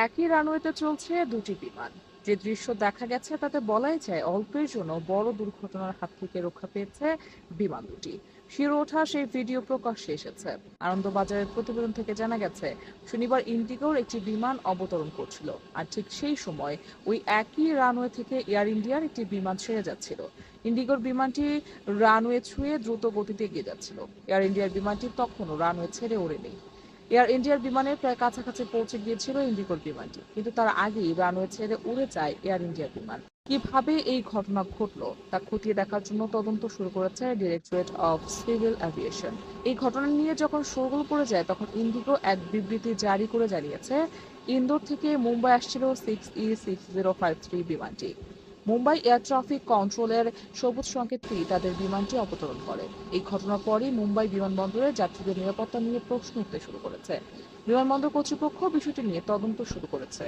একই রানওয়েতে চলছে দুটি বিমান। যে দৃশ্য দেখা গেছে তাতে বলাই যায় অল্পের জন্য বড় দুর্ঘটনার হাত থেকে রক্ষা পেয়েছে বিমান দুটি। শিরো ওঠা সেই ভিডিও প্রকাশ্যে এসেছে। আনন্দবাজারের প্রতিবেদন থেকে জানা গেছে, শনিবার ইন্ডিগোর একটি বিমান অবতরণ করছিল, আর ঠিক সেই সময় ওই একই রানওয়ে থেকে এয়ার ইন্ডিয়ার একটি বিমান ছেড়ে যাচ্ছিল। ইন্ডিগোর বিমানটি রানওয়ে ছুঁয়ে দ্রুত গতিতে এগিয়ে যাচ্ছিল। এয়ার ইন্ডিয়ার বিমানটি তখনও রানওয়ে ছেড়ে ওড়েনি। এয়ার ইন্ডিয়ার বিমানের প্রায় কাছাকাছি পৌঁছে গিয়েছিল ইন্ডিগোর বিমানটি, কিন্তু তার আগেই রানওয়ে ছেড়ে উড়ে যায় এয়ার ইন্ডিয়ার বিমান। কিভাবে এই ঘটনা ঘটলো তা খতিয়ে দেখার জন্য তদন্ত শুরু করেছে ডিরেক্টরেট অফ সিভিল এভিয়েশন। এই ঘটনা নিয়ে যখন শোরগোল পড়ে যায়, তখন ইন্ডিগো এক বিবৃতি জারি করে জানিয়েছে, ইন্দোর থেকে মুম্বাই আসছিল 6E6053 বিমানটি। মুম্বাই এয়ার ট্রাফিক কন্ট্রোলের সবুজ সংকেতটি তাদের বিমানটি অবতরণ করে। এই ঘটনার পরই মুম্বাই বিমানবন্দরে যাত্রীদের নিরাপত্তা নিয়ে প্রশ্ন উঠতে শুরু করেছে। বিমানবন্দর কর্তৃপক্ষ বিষয়টি নিয়ে তদন্ত শুরু করেছে।